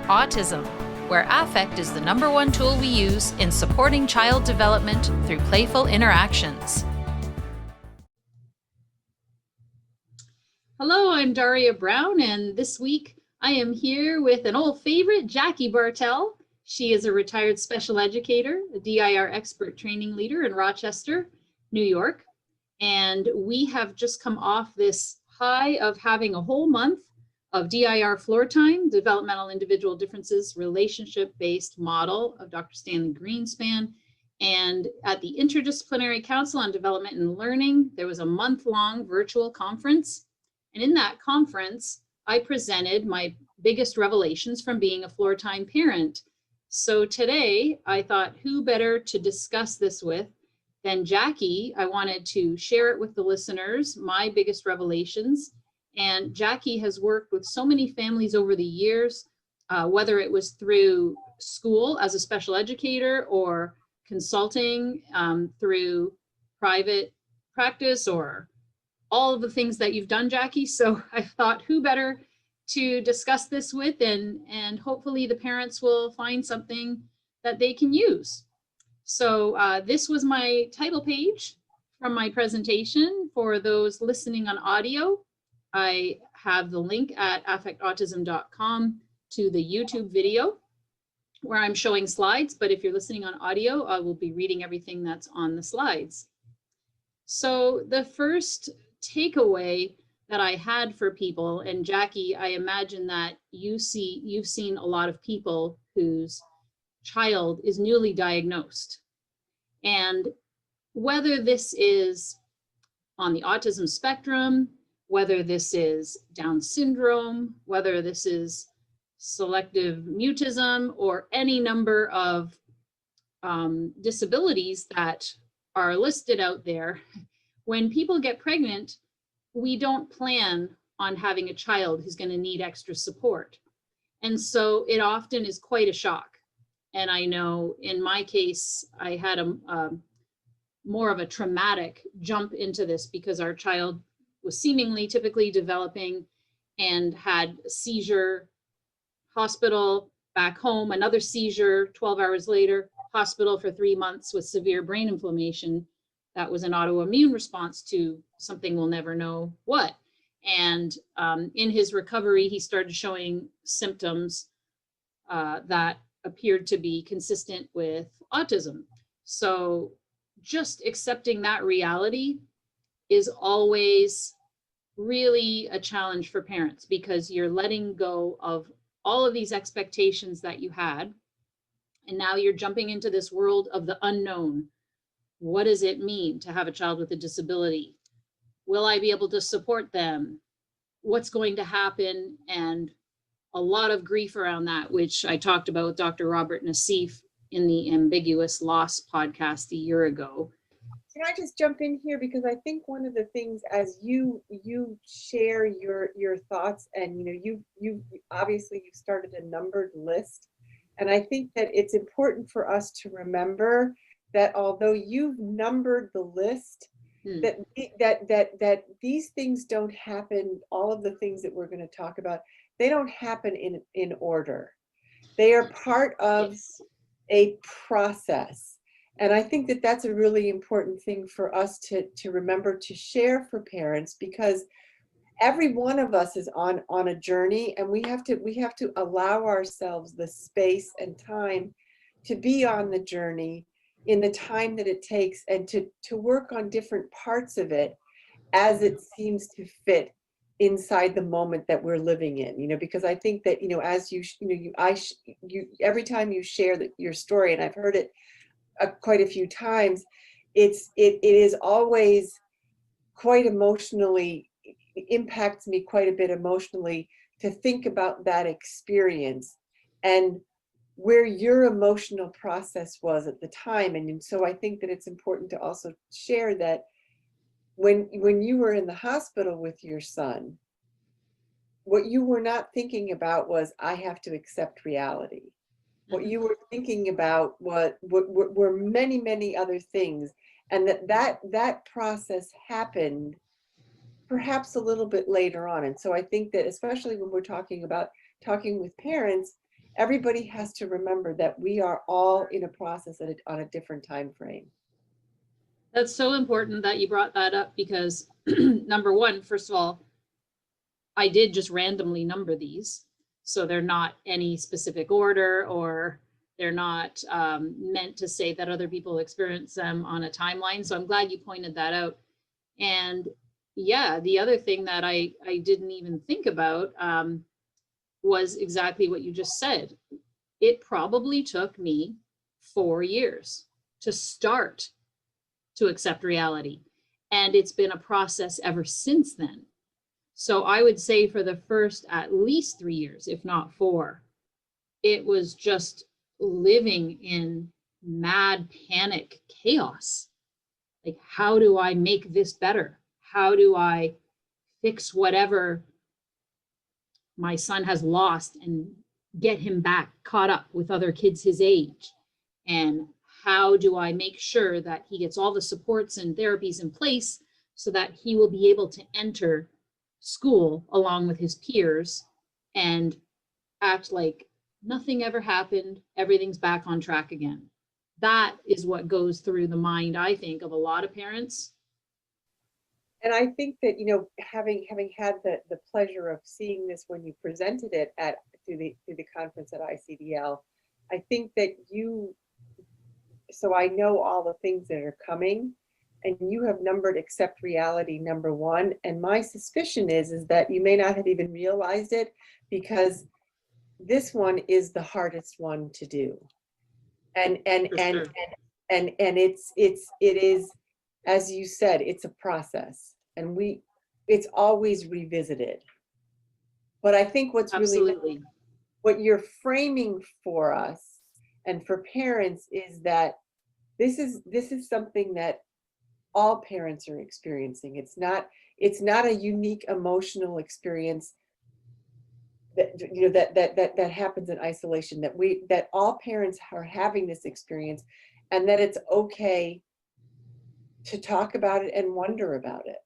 Autism, where affect is the #1 tool we use in supporting child development through playful interactions. Hello, I'm Daria Brown, and this week I am here with an old favorite, Jackie Bartell. She is a retired special educator, a DIR Expert Training Leader in Rochester, New York. And we have just come off this high of having a whole month of DIR Floortime, Developmental Individual Differences Relationship-Based Model of Dr. Stanley Greenspan. And at the Interdisciplinary Council on Development and Learning, there was a month-long virtual conference. And in that conference, I presented my biggest revelations from being a Floortime parent. So today, I thought, who better to discuss this with than Jackie? I wanted to share it with the listeners, my biggest revelations. And Jackie has worked with so many families over the years, whether it was through school as a special educator or consulting through private practice or all of the things that you've done, Jackie. So I thought, who better to discuss this with, and hopefully the parents will find something that they can use. So this was my title page from my presentation. For those listening on audio, I have the link at affectautism.com to the YouTube video where I'm showing slides, but if you're listening on audio, I will be reading everything that's on the slides. So the first takeaway that I had for people, and Jackie, I imagine that you've seen a lot of people whose child is newly diagnosed. And whether this is on the autism spectrum, whether this is Down syndrome, whether this is selective mutism, or any number of disabilities that are listed out there, when people get pregnant, we don't plan on having a child who's going to need extra support. And so it often is quite a shock. And I know in my case, I had a more of a traumatic jump into this because our child was seemingly typically developing and had a seizure, hospital, back home, another seizure, 12 hours later, hospital for 3 months with severe brain inflammation. That was an autoimmune response to something we'll never know what. And in his recovery, he started showing symptoms that appeared to be consistent with autism. So just accepting that reality is always really a challenge for parents, because you're letting go of all of these expectations that you had. And now you're jumping into this world of the unknown. What does it mean to have a child with a disability? Will I be able to support them? What's going to happen? And a lot of grief around that, which I talked about with Dr. Robert Nassif in the Ambiguous Loss podcast a year ago. Can I just jump in here? Because I think one of the things, as you share your thoughts, and you obviously you've started a numbered list, and I think that it's important for us to remember that although you've numbered the list, that these things don't happen. All of the things that we're going to talk about, they don't happen in order. They are part of a process. And I think that that's a really important thing for us to remember to share for parents, because every one of us is on a journey, and we have to allow ourselves the space and time to be on the journey in the time that it takes, and to work on different parts of it as it seems to fit inside the moment that we're living in, because I think that, as you every time you share your story, and I've heard it quite a few times, it is always quite emotionally, impacts me quite a bit emotionally to think about that experience and where your emotional process was at the time. And so I think that it's important to also share that when you were in the hospital with your son, what you were not thinking about was, I have to accept reality. What you were thinking about were many, many other things. And that process happened perhaps a little bit later on. And so I think that, especially when we're talking with parents, everybody has to remember that we are all in a process on a different time frame. That's so important that you brought that up because number one, first of all, I did just randomly number these. So they're not any specific order, or they're not meant to say that other people experience them on a timeline. So I'm glad you pointed that out. And yeah, the other thing that I didn't even think about was exactly what you just said. It probably took me 4 years to start to accept reality. And it's been a process ever since then. So I would say for the first at least 3 years, if not 4, it was just living in mad panic chaos. Like, how do I make this better? How do I fix whatever my son has lost and get him back caught up with other kids his age? And how do I make sure that he gets all the supports and therapies in place so that he will be able to enter school along with his peers and act like nothing ever happened, everything's back on track again? That is what goes through the mind, I think, of a lot of parents. And I think that, you know, having had the pleasure of seeing this when you presented it through the conference at ICDL, I think that so I know all the things that are coming, and you have numbered accept reality number 1. And my suspicion is that you may not have even realized it, because this one is the hardest one to do. And it is, as you said, it's a process, and it's always revisited. But I think what's really, what you're framing for us and for parents is that this is something that all parents are experiencing. It's not a unique emotional experience that, you know, that happens in isolation, that all parents are having this experience, and that it's okay to talk about it and wonder about it.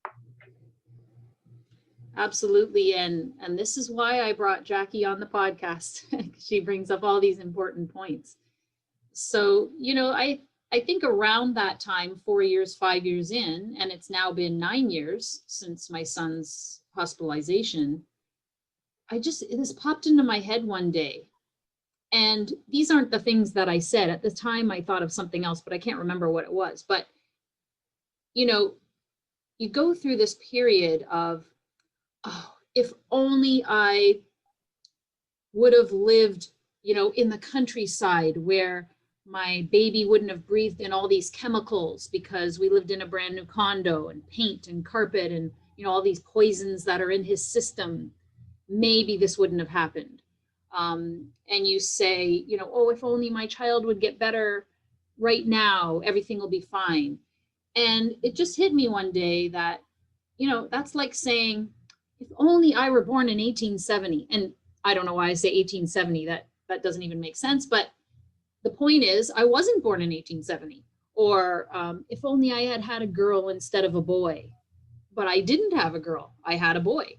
Absolutely. And this is why I brought Jackie on the podcast. She brings up all these important points. So, you know, I think around that time, 4 years, 5 years in, and it's now been 9 years since my son's hospitalization, this popped into my head one day. And these aren't the things that I said. At the time, I thought of something else, but I can't remember what it was. But, you know, you go through this period of, oh, if only I would have lived, you know, in the countryside where my baby wouldn't have breathed in all these chemicals because we lived in a brand new condo, and paint and carpet and, you know, all these poisons that are in his system. Maybe this wouldn't have happened. And you say, you know, oh, if only my child would get better right now, everything will be fine. And it just hit me one day that, you know, that's like saying, if only I were born in 1870. And I don't know why I say 1870, that doesn't even make sense. But the point is, I wasn't born in 1870. Or if only I had had a girl instead of a boy. But I didn't have a girl, I had a boy.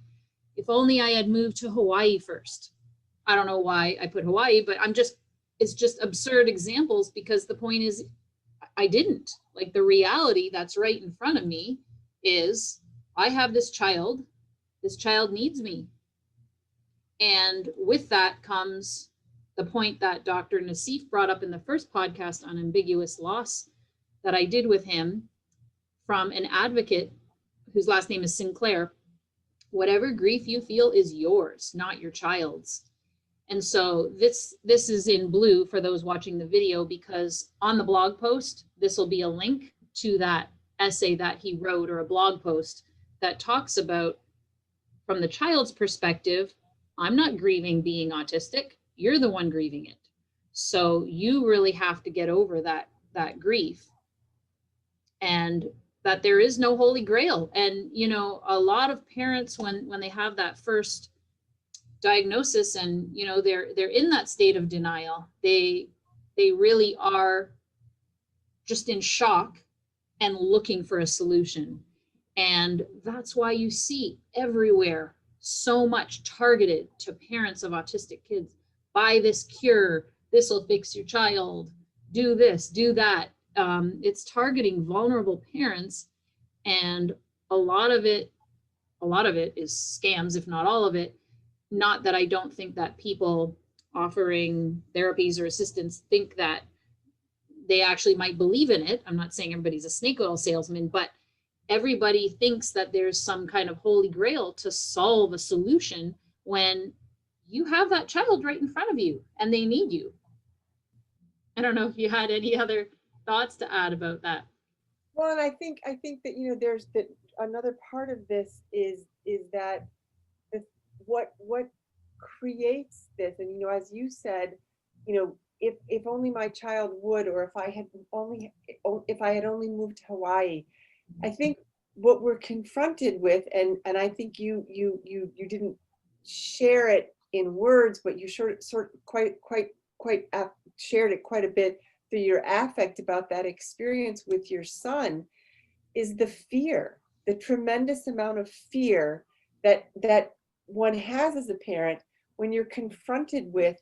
If only I had moved to Hawaii first. I don't know why I put Hawaii, but it's just absurd examples, because the point is, I didn't. Like, the reality that's right in front of me is, I have this child needs me. And with that comes the point that Dr. Nassif brought up in the first podcast on ambiguous loss that I did with him, from an advocate whose last name is Sinclair. Whatever grief you feel is yours, not your child's. And so this is in blue for those watching the video, because on the blog post, this will be a link to that essay that he wrote, or a blog post that talks about, from the child's perspective, I'm not grieving being autistic, you're the one grieving it. So you really have to get over that grief, and that there is no holy grail. And, you know, a lot of parents, when they have that first diagnosis, and, you know, they're in that state of denial, they really are just in shock and looking for a solution. And that's why you see everywhere so much targeted to parents of autistic kids. buy this cure, this will fix your child, do this, do that. It's targeting vulnerable parents, and a lot of it is scams, if not all of it. Not that I don't think that people offering therapies or assistance think that they actually might believe in it. I'm not saying everybody's a snake oil salesman, but everybody thinks that there's some kind of holy grail to solve a solution when you have that child right in front of you and they need you. I don't know if you had any other thoughts to add about that. Well, and I think that, you know, there's that another part of this is that what creates this, and, you know, as you said, you know, if only my child would, or if I had only moved to Hawaii. I think what we're confronted with, and I think you didn't share it in words, but you shared it quite a bit through your affect about that experience with your son, is the fear, the tremendous amount of fear that one has as a parent when you're confronted with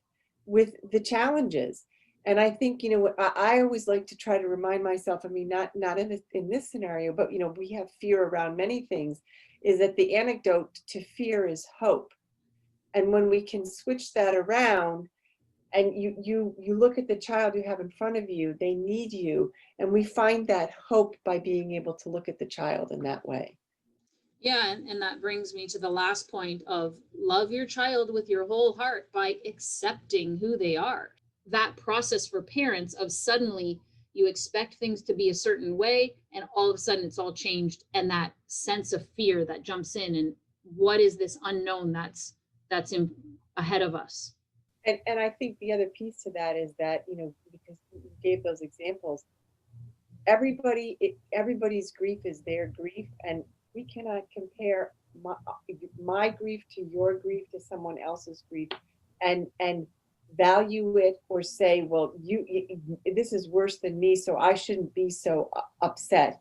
the challenges. And I think, you know, I always like to try to remind myself, I mean, not in this scenario, but, you know, we have fear around many things, is that the antidote to fear is hope. And when we can switch that around, and you look at the child you have in front of you, they need you, and we find that hope by being able to look at the child in that way. Yeah, and that brings me to the last point of love your child with your whole heart by accepting who they are. That process for parents of suddenly you expect things to be a certain way and all of a sudden it's all changed, and that sense of fear that jumps in, and what is this unknown that's ahead of us. And I think the other piece to that is that, you know, because you gave those examples, everybody's grief is their grief, and we cannot compare my grief to your grief to someone else's grief and value it, or say, well, this is worse than me, so I shouldn't be so upset.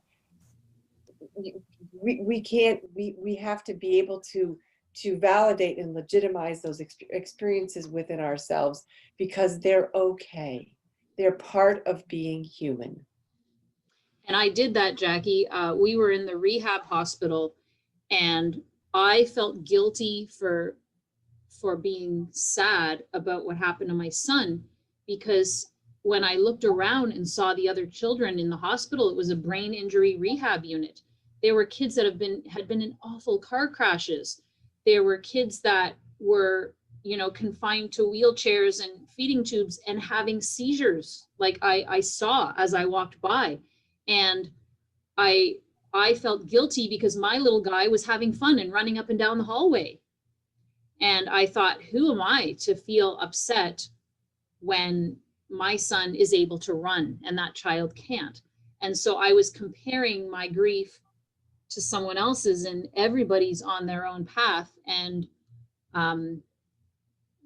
We have to be able to validate and legitimize those experiences within ourselves, because they're okay. They're part of being human. And I did that, Jackie. We were in the rehab hospital, and I felt guilty for being sad about what happened to my son, because when I looked around and saw the other children in the hospital, it was a brain injury rehab unit. There were kids that had been in awful car crashes. There were kids that were, you know, confined to wheelchairs and feeding tubes and having seizures, like I saw as I walked by. And I felt guilty because my little guy was having fun and running up and down the hallway. And I thought, who am I to feel upset when my son is able to run and that child can't? And so I was comparing my grief to someone else's, and everybody's on their own path. And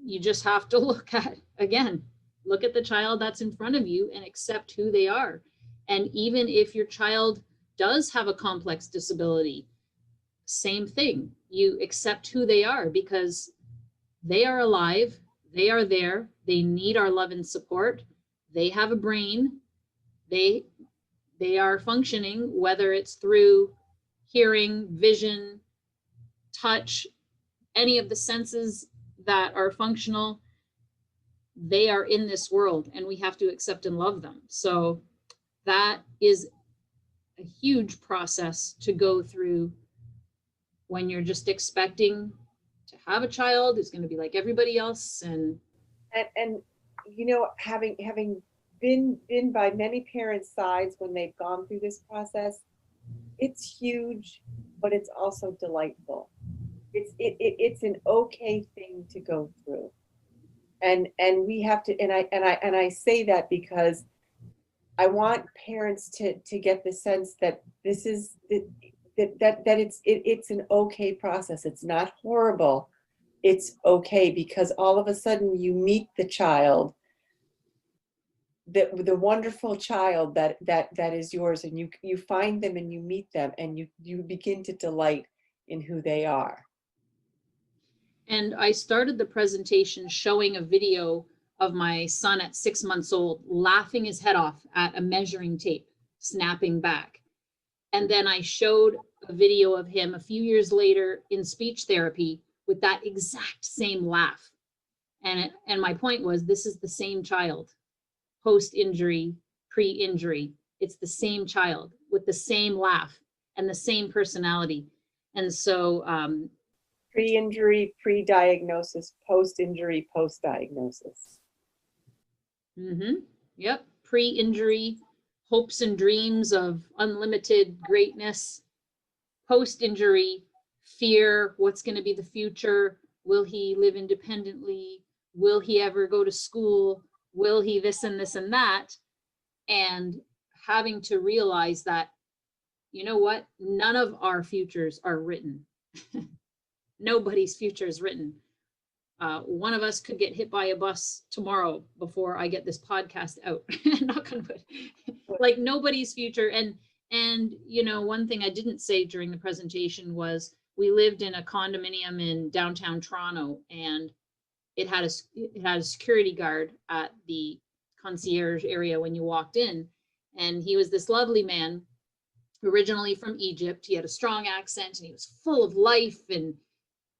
you just have to look at the child that's in front of you and accept who they are. And even if your child does have a complex disability, same thing. You accept who they are, because they are alive, they are there, they need our love and support. They have a brain, they are functioning, whether it's through hearing, vision, touch, any of the senses that are functional. They are in this world, and we have to accept and love them. So that is a huge process to go through when you're just expecting to have a child who's going to be like everybody else. And you know, having been by many parents' sides when they've gone through this process, it's huge, but it's also delightful. It's an okay thing to go through, and we have to. And I say that because I want parents to get the sense that this is that it's an okay process. It's not horrible. It's okay, because all of a sudden you meet the child, the wonderful child that is yours, and you find them and you meet them, and you begin to delight in who they are. And I started the presentation showing a video of my son at 6 months old, laughing his head off at a measuring tape, snapping back. And then I showed a video of him a few years later in speech therapy with that exact same laugh. And my point was, this is the same child, post-injury, pre-injury. It's the same child with the same laugh and the same personality. And so pre-injury, pre-diagnosis, post-injury, post-diagnosis. Yep. Pre-injury, hopes and dreams of unlimited greatness. Post-injury, fear, what's going to be the future? Will he live independently? Will he ever go to school? Will he this and this and that? And having to realize that, you know what? None of our futures are written. Nobody's future is written. One of us could get hit by a bus tomorrow before I get this podcast out. Knock on wood. Like nobody's future. And you know, one thing I didn't say during the presentation was we lived in a condominium in downtown Toronto, and it had a security guard at the concierge area when you walked in, and he was this lovely man, originally from Egypt. He had a strong accent, and he was full of life, and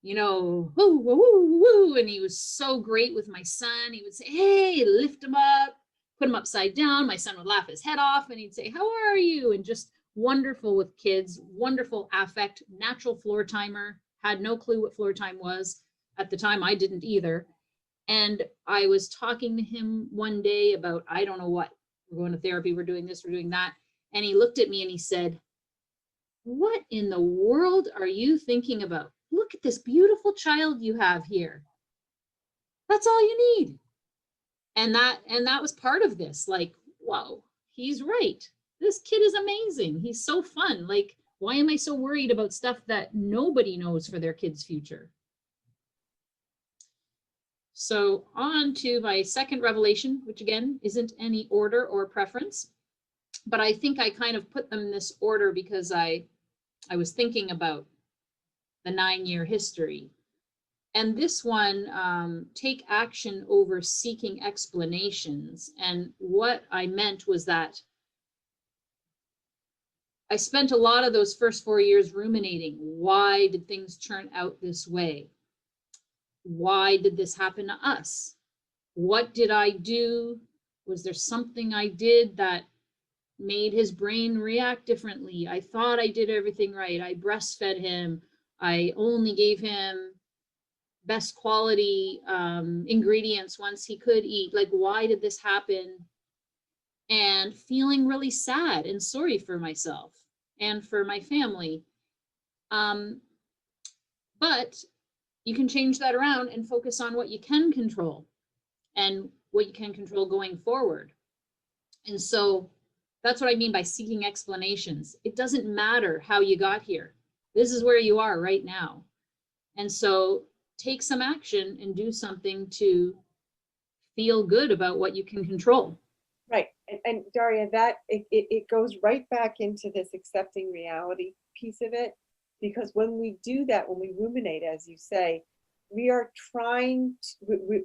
you know, woo, woo, woo, woo, and he was so great with my son. He would say, hey, lift him up, put him upside down. My son would laugh his head off, and he'd say, how are you? And just wonderful with kids, wonderful affect, natural floor timer, had no clue what floor time was. At the time, I didn't either. And I was talking to him one day about, I don't know what, we're going to therapy, we're doing this, we're doing that. And he looked at me and he said, what in the world are you thinking about? Look at this beautiful child you have here. That's all you need. And that was part of this, like, whoa, he's right. This kid is amazing. He's so fun. Like, why am I so worried about stuff that nobody knows for their kid's future? So on to my second revelation, which again, isn't any order or preference, but I think I kind of put them in this order because I was thinking about the 9-year history. And this one, take action over seeking explanations. And what I meant was that I spent a lot of those first 4 years ruminating. Why did things turn out this way? Why did this happen to us? What did I do? Was there something I did that made his brain react differently? I thought I did everything right. I breastfed him. I only gave him best quality ingredients once he could eat. Like, why did this happen? And feeling really sad and sorry for myself and for my family. But you can change that around and focus on what you can control and what you can control going forward. And so that's what I mean by seeking explanations. It doesn't matter how you got here. This is where you are right now. And so take some action and do something to feel good about what you can control. Right. And Daria, that it goes right back into this accepting reality piece of it, because when we do that, when we ruminate, as you say, we are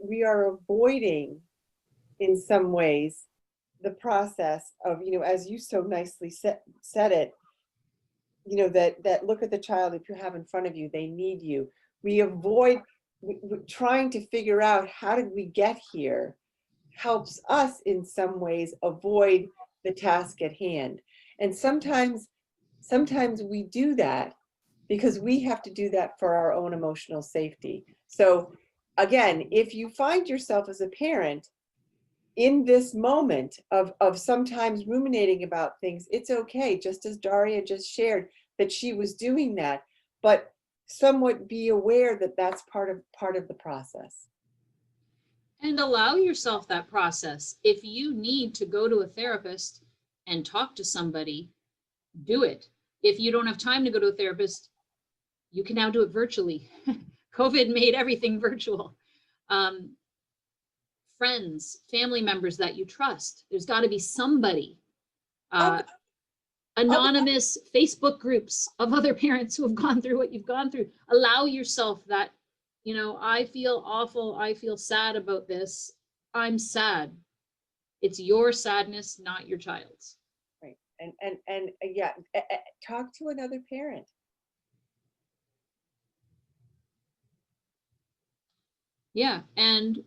we are avoiding in some ways the process of, you know, as you so nicely said it, you know, that look at the child that you have in front of you, they need you. We avoid trying to figure out how did we get here helps us in some ways avoid the task at hand. And sometimes we do that because we have to do that for our own emotional safety. So again, if you find yourself as a parent in this moment of sometimes ruminating about things, it's okay, just as Daria just shared that she was doing that, but somewhat be aware that that's part of the process. And allow yourself that process. If you need to go to a therapist and talk to somebody, do it. If you don't have time to go to a therapist, you can now do it virtually. COVID made everything virtual. Friends, family members that you trust. There's got to be somebody. Anonymous Facebook groups of other parents who have gone through what you've gone through. Allow yourself that you know, I feel awful, I feel sad about this. I'm sad. It's your sadness, not your child's. Right. And yeah, talk to another parent. Yeah, and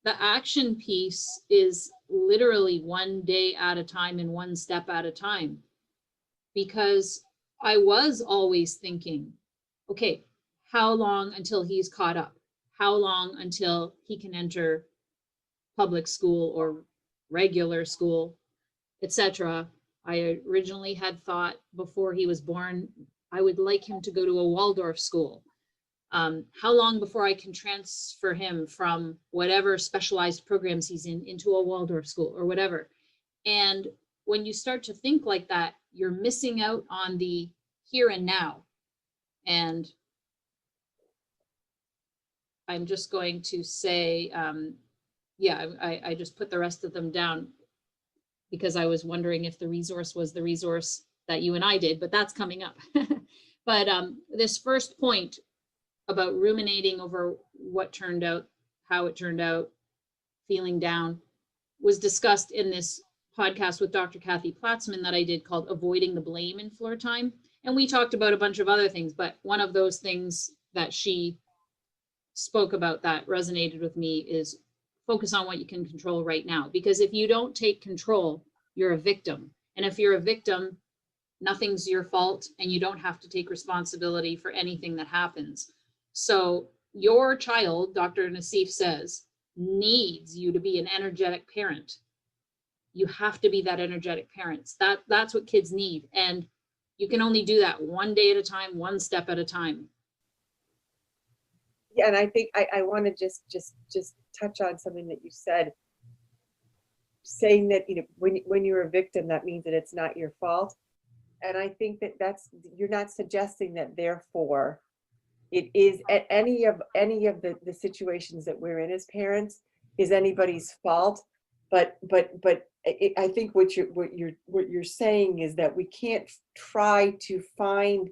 the action piece is literally one day at a time and one step at a time. Because I was always thinking, okay, how long until he's caught up? How long until he can enter public school or regular school, etc.? I originally had thought before he was born, I would like him to go to a Waldorf school. How long before I can transfer him from whatever specialized programs he's in into a Waldorf school or whatever? And when you start to think like that, you're missing out on the here and now. And I'm just going to say, yeah, I just put the rest of them down because I was wondering if the resource was the resource that you and I did, but that's coming up. But this first point about ruminating over what turned out, how it turned out, feeling down, was discussed in this podcast with Dr. Kathy Platzman that I did called Avoiding the Blame in Floortime. And we talked about a bunch of other things, but one of those things that she spoke about that resonated with me is focus on what you can control right now. Because if you don't take control, you're a victim. And if you're a victim, nothing's your fault and you don't have to take responsibility for anything that happens. So your child, Dr. Nassif says, needs you to be an energetic parent. You have to be that energetic parent. That's what kids need. And you can only do that one day at a time, one step at a time. Yeah, and I think I want to just touch on something that you said, saying that, you know, when you're a victim, that means that it's not your fault. And I think that's, you're not suggesting that therefore it is at any of the situations that we're in as parents is anybody's fault. But I think what you're saying is that we can't try to find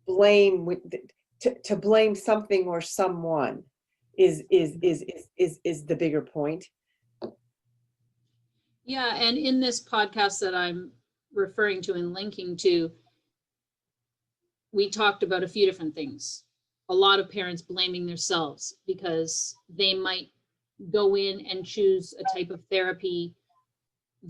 blame to blame something or someone is the bigger point. Yeah, and in this podcast that I'm referring to and linking to, we talked about a few different things. A lot of parents blaming themselves because they might go in and choose a type of therapy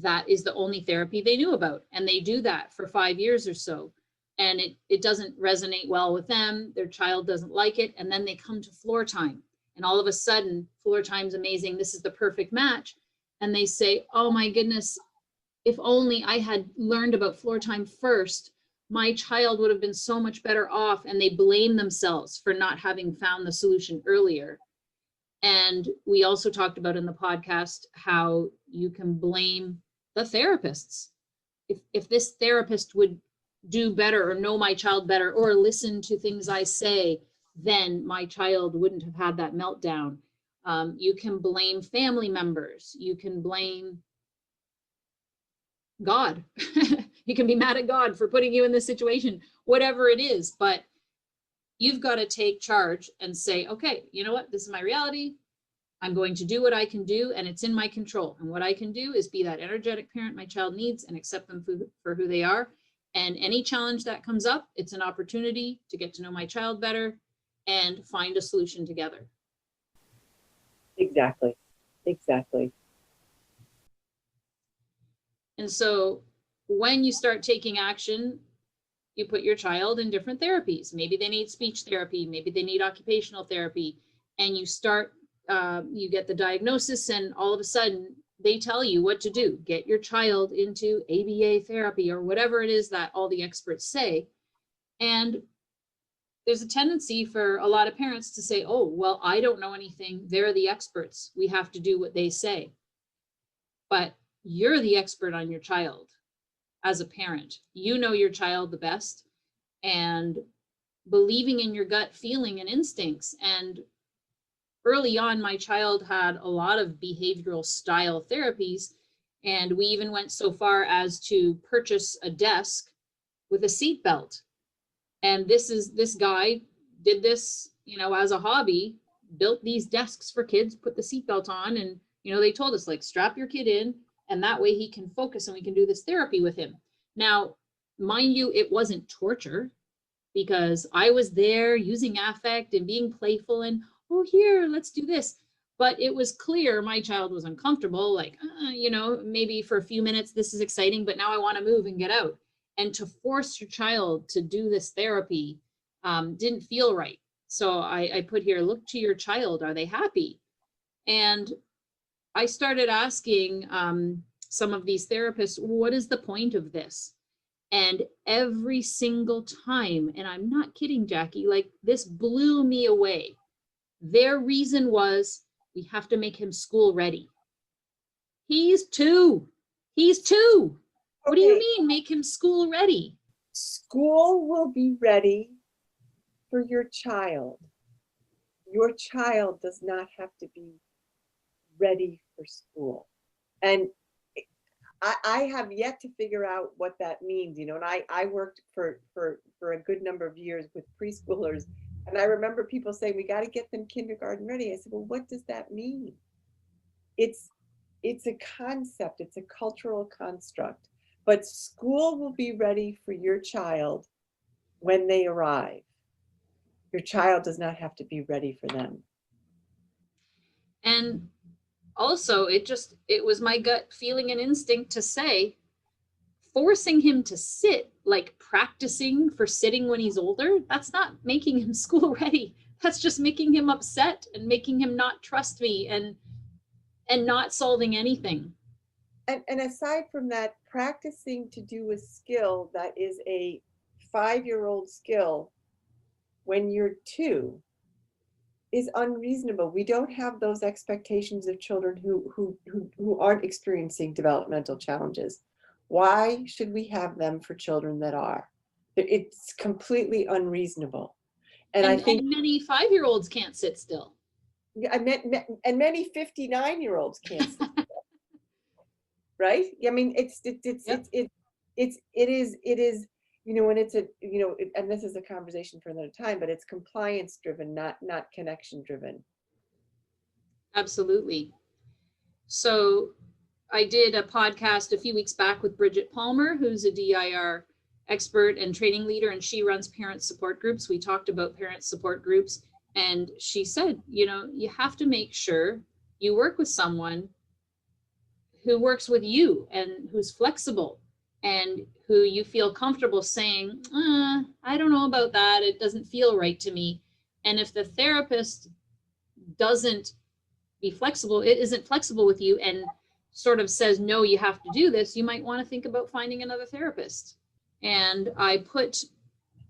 that is the only therapy they knew about. And they do that for 5 years or so. And it doesn't resonate well with them. Their child doesn't like it. And then they come to Floortime. And all of a sudden, Floortime's amazing. This is the perfect match. And they say, oh my goodness, if only I had learned about Floortime first, my child would have been so much better off. And they blame themselves for not having found the solution earlier. And we also talked about in the podcast how you can blame the therapists. If this therapist would do better or know my child better or listen to things I say, then my child wouldn't have had that meltdown. You can blame family members. You can blame God. You can be mad at God for putting you in this situation, whatever it is. But you've got to take charge and say, okay, you know what? This is my reality. I'm going to do what I can do, and it's in my control. And what I can do is be that energetic parent my child needs and accept them for who they are. And any challenge that comes up, it's an opportunity to get to know my child better and find a solution together. Exactly. And so when you start taking action, you put your child in different therapies. Maybe they need speech therapy, maybe they need occupational therapy, and you start, you get the diagnosis, and all of a sudden they tell you what to do. Get your child into ABA therapy or whatever it is that all the experts say. And there's a tendency for a lot of parents to say, oh, well, I don't know anything. They're the experts. We have to do what they say. But you're the expert on your child as a parent. You know your child the best, and believing in your gut feeling and instincts. And early on, my child had a lot of behavioral style therapies, and we even went so far as to purchase a desk with a seat belt. And this guy did this as a hobby, built these desks for kids, put the seatbelt on, and, they told us, like, strap your kid in, and that way he can focus and we can do this therapy with him. Now, mind you, it wasn't torture, because I was there using affect and being playful and, oh, here, let's do this. But it was clear my child was uncomfortable, like, maybe for a few minutes, this is exciting, but now I want to move and get out. And to force your child to do this therapy didn't feel right. So I put here, look to your child. Are they happy? And I started asking some of these therapists, what is the point of this? And every single time, and I'm not kidding, Jackie, like, this blew me away. Their reason was, we have to make him school ready. He's 2. He's 2. What do you mean, make him school ready? School will be ready for your child. Your child does not have to be ready for school. And I have yet to figure out what that means, and I worked for a good number of years with preschoolers, and I remember people saying, we got to get them kindergarten ready. I said, well, what does that mean? It's a concept, it's a cultural construct, but school will be ready for your child when they arrive. Your child does not have to be ready for them. And also, it was my gut feeling and instinct to say, forcing him to sit, like practicing for sitting when he's older, that's not making him school ready. That's just making him upset and making him not trust me and not solving anything. And aside from that, practicing to do a skill that is a 5-year-old skill when you're 2 is unreasonable. We don't have those expectations of children who aren't experiencing developmental challenges. Why should we have them for children that are? It's completely unreasonable. And I think many 5-year-olds can't sit still. and many 59-year-olds can't sit still. Right? I mean, it is, and it's and this is a conversation for another time, but it's compliance driven, not connection driven. Absolutely. So I did a podcast a few weeks back with Bridget Palmer, who's a DIR expert and training leader, and she runs parent support groups. We talked about parent support groups, and she said, you have to make sure you work with someone who works with you and who's flexible and who you feel comfortable saying, I don't know about that. It doesn't feel right to me. And if the therapist isn't flexible with you and sort of says, no, you have to do this, you might want to think about finding another therapist. And I put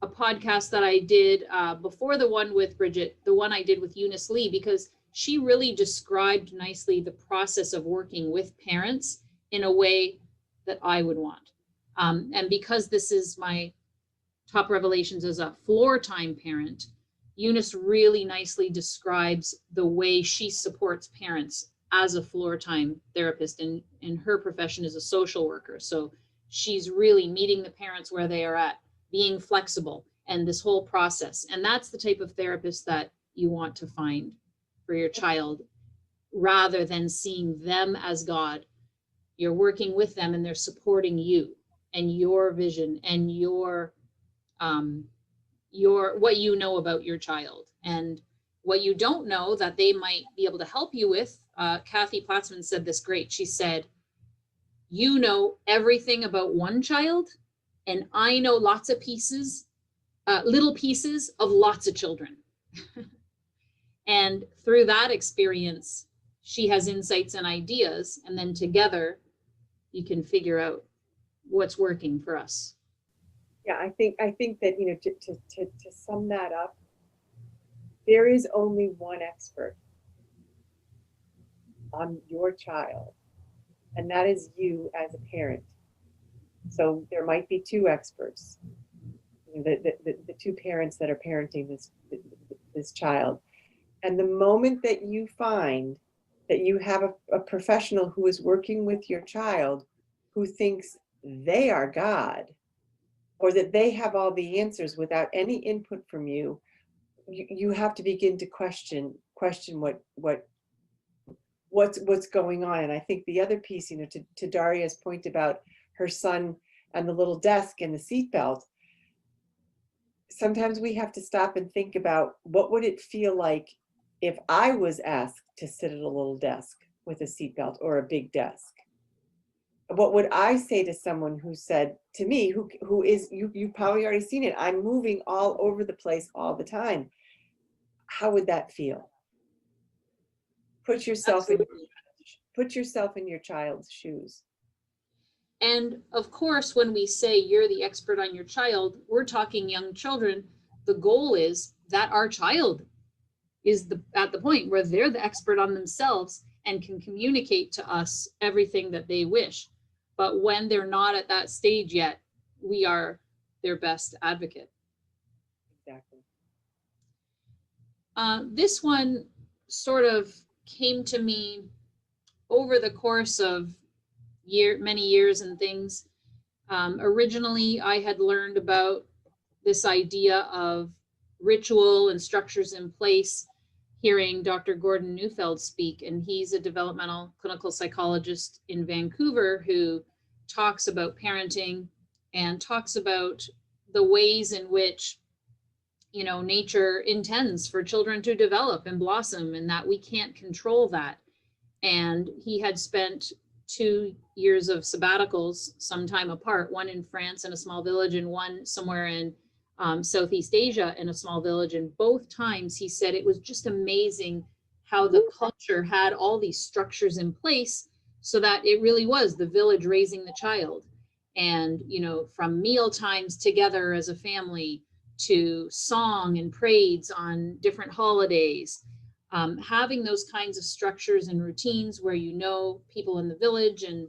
a podcast that I did before the one with Bridget, the one I did with Eunice Lee, because she really described nicely the process of working with parents in a way that I would want. And because this is my top revelations as a Floortime parent, Eunice really nicely describes the way she supports parents as a Floortime therapist, and in her profession as a social worker. So she's really meeting the parents where they are at, being flexible, and this whole process. And that's the type of therapist that you want to find for your child, rather than seeing them as God. You're working with them and they're supporting you and your vision and your what you know about your child and what you don't know that they might be able to help you with. Kathy Platzman said this great. She said, you know everything about one child, and I know lots of pieces, little pieces of lots of children. And through that experience, she has insights and ideas, and then together you can figure out what's working for us. Yeah, I think that, to sum that up, there is only one expert on your child, and that is you as a parent. So there might be 2 experts, the 2 parents that are parenting this child. And the moment that you find that you have a professional who is working with your child who thinks they are God, or that they have all the answers without any input from you, you have to begin to question what's going on. And I think the other piece, you know, to Daria's point about her son and the little desk and the seatbelt, sometimes we have to stop and think about what would it feel like if I was asked to sit at a little desk with a seatbelt or a big desk. What would I say to someone who said to me, who is, you've probably already seen it, I'm moving all over the place all the time. How would that feel? Put yourself in your child's shoes. And of course, when we say you're the expert on your child, we're talking young children. The goal is that our child is at the point where they're the expert on themselves and can communicate to us everything that they wish. But when they're not at that stage yet, we are their best advocate. Exactly. This one sort of came to me over the course of many years and things. Originally, I had learned about this idea of ritual and structures in place, hearing Dr. Gordon Neufeld speak, and he's a developmental clinical psychologist in Vancouver who talks about parenting and talks about the ways in which, you know, nature intends for children to develop and blossom, and that we can't control that. And he had spent 2 years of sabbaticals sometime apart, one in France in a small village and one somewhere in Southeast Asia in a small village. And both times he said it was just amazing how the culture had all these structures in place so that it really was the village raising the child. And, you know, from meal times together as a family to song and parades on different holidays, having those kinds of structures and routines where, you know, people in the village, and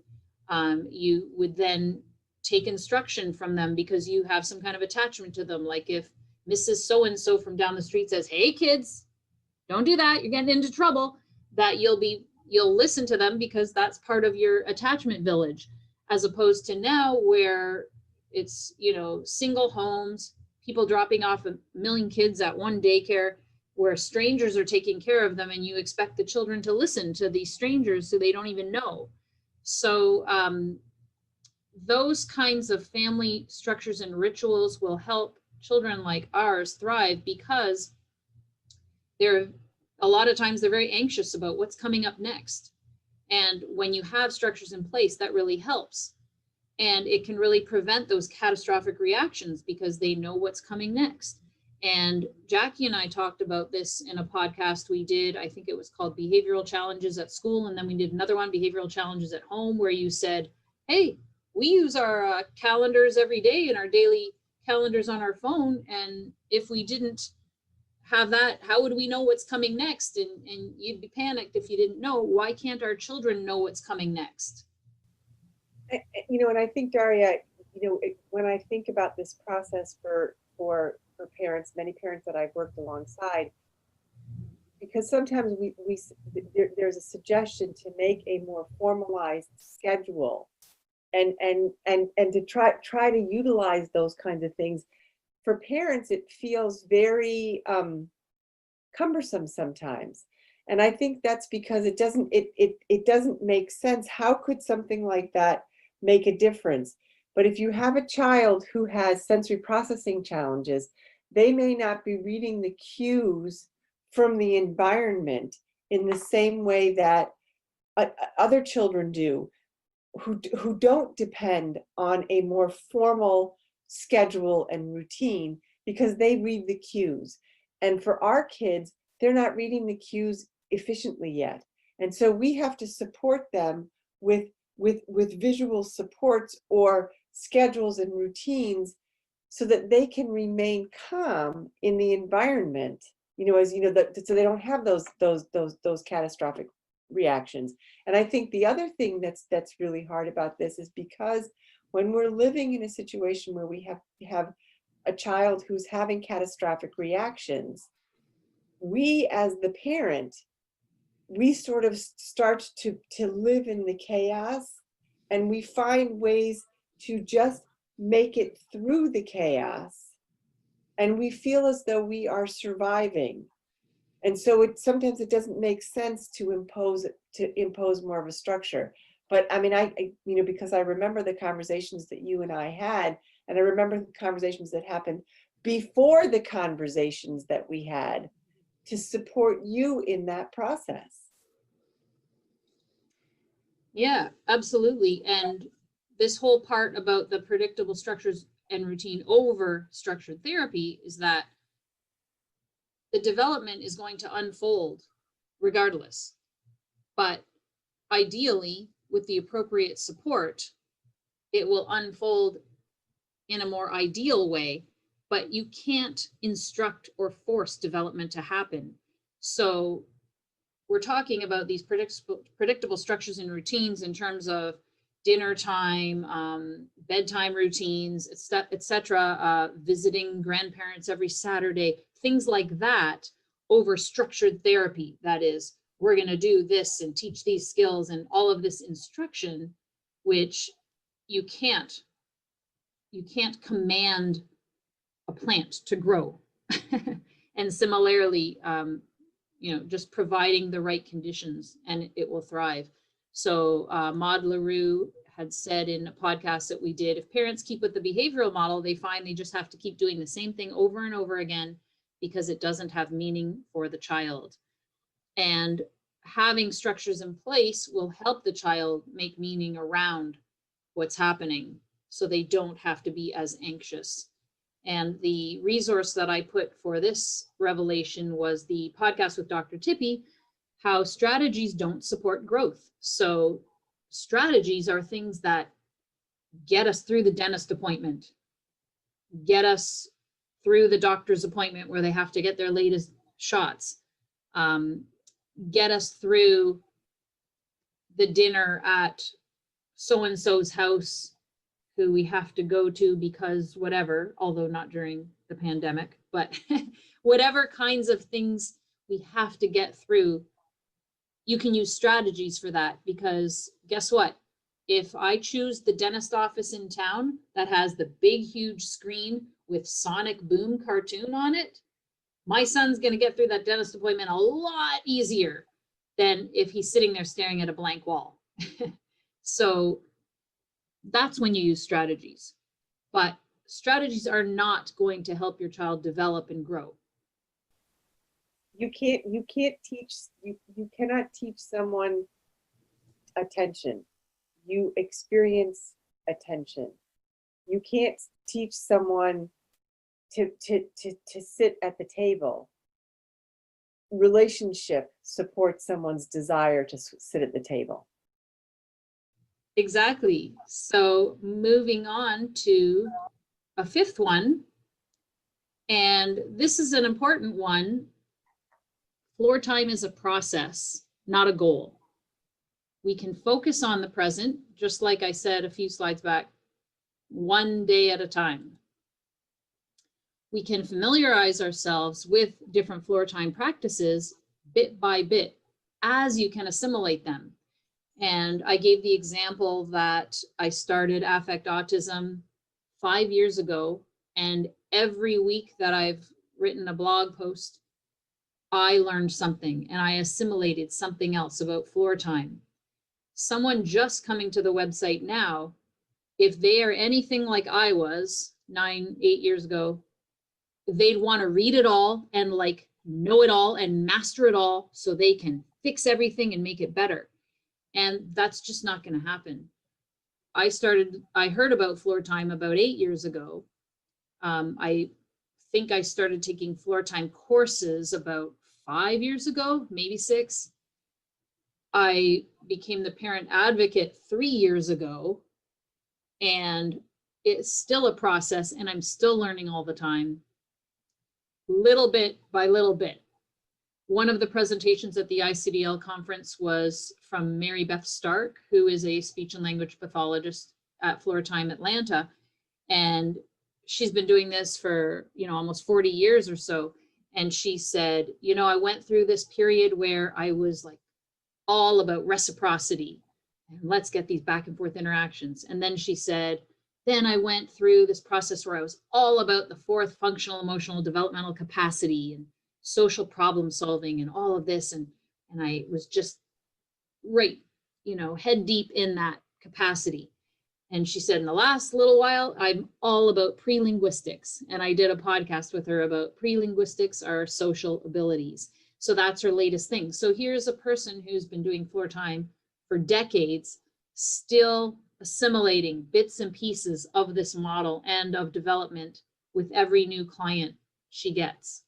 you would then take instruction from them because you have some kind of attachment to them. Like if Mrs. So-and-so from down the street says, hey kids, don't do that, you're getting into trouble, that you'll listen to them because that's part of your attachment village, as opposed to now where it's, you know, single homes, people dropping off a million kids at one daycare where strangers are taking care of them, and you expect the children to listen to these strangers who they don't even know. So those kinds of family structures and rituals will help children like ours thrive, because they're a lot of times they're very anxious about what's coming up next. And when you have structures in place, that really helps. And it can really prevent those catastrophic reactions because they know what's coming next. And Jackie and I talked about this in a podcast we did. I think it was called Behavioral Challenges at School. And then we did another one, Behavioral Challenges at Home, where you said, hey, we use our calendars every day and our daily calendars on our phone. And if we didn't have that, how would we know what's coming next? And you'd be panicked if you didn't know. Why can't our children know what's coming next? You know, and I think, Daria, you know, when I think about this process for parents, many parents that I've worked alongside, because sometimes there's a suggestion to make a more formalized schedule and to try to utilize those kinds of things. For parents, it feels very cumbersome sometimes. And I think that's because it doesn't make sense. How could something like that make a difference? But if you have a child who has sensory processing challenges, they may not be reading the cues from the environment in the same way that other children do, who don't depend on a more formal schedule and routine, because they read the cues. And for our kids, they're not reading the cues efficiently yet. And so we have to support them with visual supports or schedules and routines so that they can remain calm in the environment, you know, as you know, so they don't have those catastrophic reactions. And I think the other thing that's really hard about this is because when we're living in a situation where we have a child who's having catastrophic reactions, we as the parent, we sort of start to live in the chaos, and we find ways to just make it through the chaos and we feel as though we are surviving. And so sometimes it doesn't make sense to impose more of a structure. But I mean, because I remember the conversations that you and I had, and I remember the conversations that happened before the conversations that we had to support you in that process. Yeah, absolutely. And this whole part about the predictable structures and routine over structured therapy is that the development is going to unfold regardless. But ideally, with the appropriate support, it will unfold in a more ideal way, but you can't instruct or force development to happen. So we're talking about these predictable structures and routines in terms of dinner time, bedtime routines, etc., visiting grandparents every Saturday, things like that, over structured therapy. That is, we're going to do this and teach these skills and all of this instruction, which you can't command a plant to grow. And similarly, just providing the right conditions and it will thrive. So Maud LaRue had said in a podcast that we did, if parents keep with the behavioral model, they find they just have to keep doing the same thing over and over again because it doesn't have meaning for the child. And having structures in place will help the child make meaning around what's happening so they don't have to be as anxious. And the resource that I put for this revelation was the podcast with Dr. Tippy, how strategies don't support growth. So strategies are things that get us through the dentist appointment, get us through the doctor's appointment where they have to get their latest shots, get us through the dinner at so-and-so's house who we have to go to because whatever, although not during the pandemic, but whatever kinds of things we have to get through, you can use strategies for that. Because guess what? If I choose the dentist office in town that has the big, huge screen with Sonic Boom cartoon on it, my son's going to get through that dentist appointment a lot easier than if he's sitting there staring at a blank wall. So that's when you use strategies. But strategies are not going to help your child develop and grow. You cannot teach someone attention. You experience attention. You can't teach someone to sit at the table. Relationship supports someone's desire to sit at the table. Exactly. So moving on to a fifth one, and this is an important one. Floor time is a process, not a goal. We can focus on the present, just like I said a few slides back, one day at a time. We can familiarize ourselves with different floor time practices bit by bit as you can assimilate them. And I gave the example that I started Affect Autism 5 years ago, and every week that I've written a blog post, I learned something and I assimilated something else about floor time. Someone just coming to the website now, if they are anything like I was 8 years ago, they'd want to read it all and like know it all and master it all so they can fix everything and make it better. And that's just not going to happen. I heard about floor time about 8 years ago. I think I started taking floor time courses about 5 years ago, maybe 6. I became the parent advocate 3 years ago, and it's still a process and I'm still learning all the time, little bit by little bit. One of the presentations at the ICDL conference was from Mary Beth Stark, who is a speech and language pathologist at Floortime Atlanta. And she's been doing this for, almost 40 years or so. And she said, I went through this period where I was like all about reciprocity and let's get these back and forth interactions. And then she said, Then I went through this process where I was all about the fourth functional emotional developmental capacity and social problem solving and all of this. And I was just right, head deep in that capacity. And she said, in the last little while, I'm all about pre-linguistics. And I did a podcast with her about pre-linguistics are social abilities. So that's her latest thing. So here's a person who's been doing Floortime for decades, still assimilating bits and pieces of this model and of development with every new client she gets.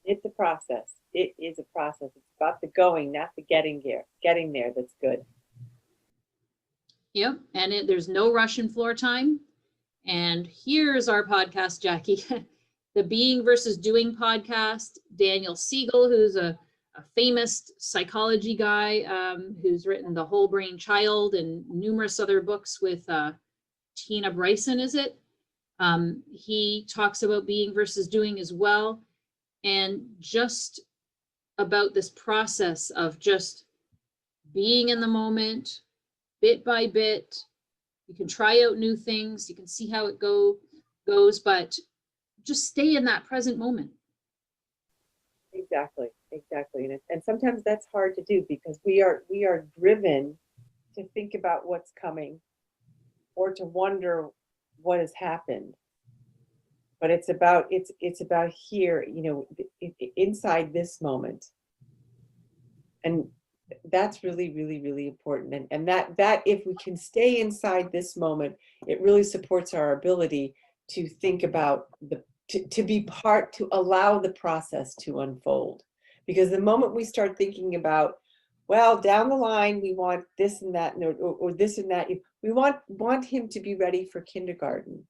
It's a process. It is a process. It's about the going, not the getting there. Getting there, that's good. Yep, and there's no rush in Floortime. And here's our podcast, Jackie. The Being versus Doing podcast. Daniel Siegel, who's a famous psychology guy who's written The Whole Brain Child and numerous other books with Tina Bryson, is it? He talks about being versus doing as well. And just about this process of just being in the moment, bit by bit. You can try out new things. You can see how it goes, but just stay in that present moment. Exactly. And sometimes that's hard to do because we are driven to think about what's coming or to wonder what has happened. But it's about here, inside this moment. And that's really, really, really important. And that if we can stay inside this moment, it really supports our ability to think about to be part, to allow the process to unfold. Because the moment we start thinking about, well, down the line, we want this and that, or this and that, we want him to be ready for kindergarten.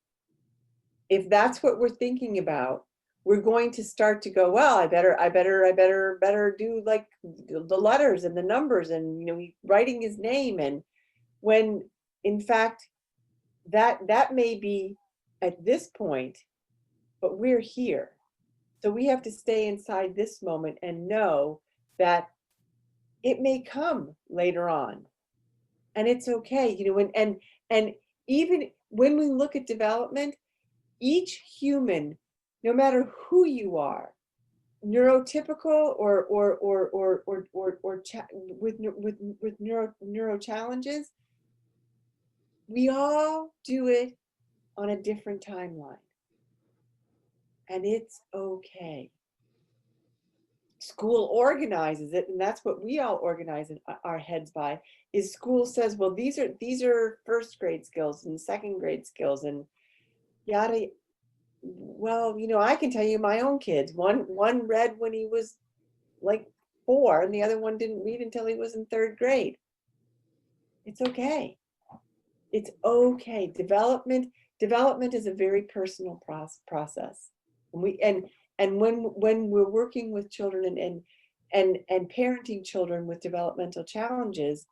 If that's what we're thinking about, we're going to start to go, well, I better do like the letters and the numbers and, writing his name. And when in fact, that may be at this point, but we're here. So we have to stay inside this moment and know that it may come later on. And it's okay, and even when we look at development, each human, no matter who you are, neurotypical or with neuro challenges, we all do it on a different timeline. And it's okay. School organizes it, and that's what we all organize in our heads by, is school says, well, these are first grade skills and second grade skills and yada. Well, I can tell you my own kids. One read when he was like 4, and the other one didn't read until he was in 3rd grade. It's okay. It's okay. Development is a very personal process. And when we're working with children and parenting children with developmental challenges,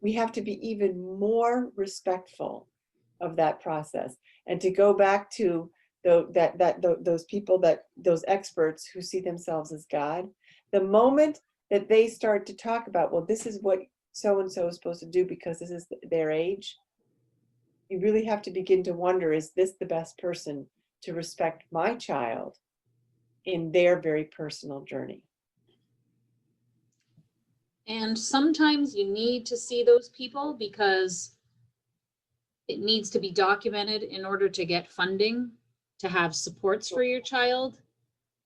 we have to be even more respectful of that process. And to go back to those people, those experts who see themselves as God, the moment that they start to talk about, well, this is what so-and-so is supposed to do because this is their age, you really have to begin to wonder, is this the best person to respect my child in their very personal journey? And sometimes you need to see those people because it needs to be documented in order to get funding to have supports for your child.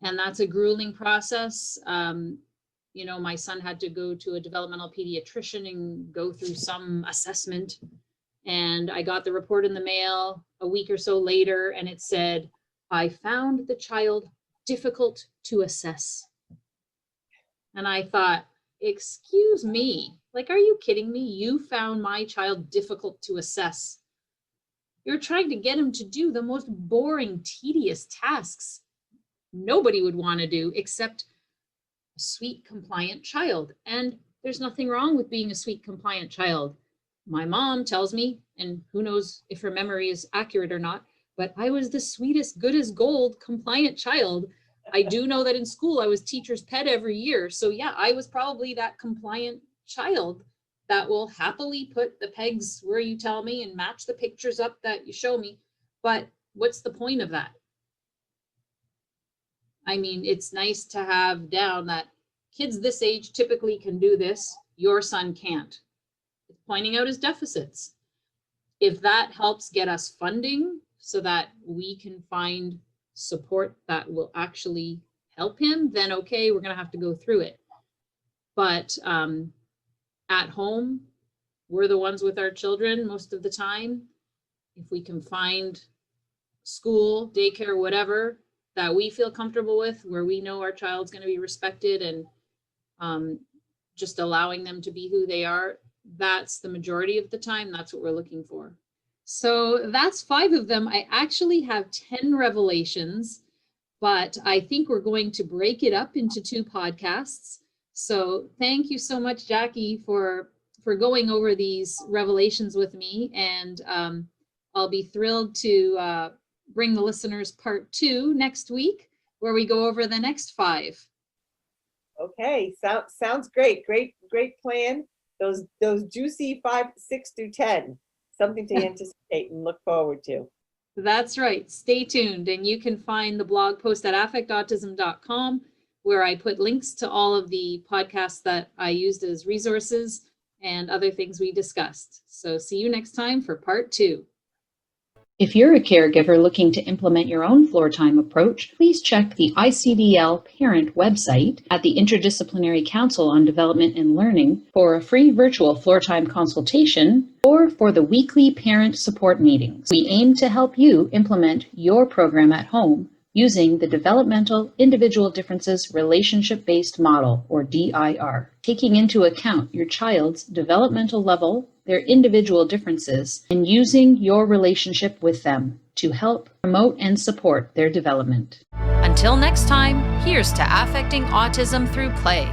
And that's a grueling process. My son had to go to a developmental pediatrician and go through some assessment. And I got the report in the mail a week or so later, and it said, I found the child difficult to assess. And I thought, excuse me, like, are you kidding me? You found my child difficult to assess. You're trying to get him to do the most boring, tedious tasks nobody would want to do except a sweet, compliant child. And there's nothing wrong with being a sweet, compliant child. My mom tells me, and who knows if her memory is accurate or not, but I was the sweetest, good as gold, compliant child. I do know that in school I was teacher's pet every year. So yeah, I was probably that compliant child. that will happily put the pegs where you tell me and match the pictures up that you show me. But what's the point of that? I mean, it's nice to have down that kids this age typically can do this, your son can't. It's pointing out his deficits. If that helps get us funding so that we can find support that will actually help him, then okay, we're going to have to go through it. But at home, we're the ones with our children most of the time. If we can find school, daycare, whatever that we feel comfortable with, where we know our child's going to be respected and just allowing them to be who they are, that's the majority of the time. That's what we're looking for. So that's 5 of them. I actually have 10 revelations, but I think we're going to break it up into 2 podcasts. So thank you so much, Jackie, for going over these revelations with me. And I'll be thrilled to bring the listeners part 2 next week, where we go over the next 5. Okay, sounds great. Great plan. Those juicy 5, 6 through 10. Something to anticipate and look forward to. That's right. Stay tuned. And you can find the blog post at affectautism.com, where I put links to all of the podcasts that I used as resources and other things we discussed. So see you next time for part 2. If you're a caregiver looking to implement your own Floortime approach, please check the ICDL parent website at the Interdisciplinary Council on Development and Learning for a free virtual Floortime consultation or for the weekly parent support meetings. We aim to help you implement your program at home using the Developmental Individual Differences Relationship-Based Model, or DIR, taking into account your child's developmental level, their individual differences, and using your relationship with them to help promote and support their development. Until next time, here's to affecting autism through play.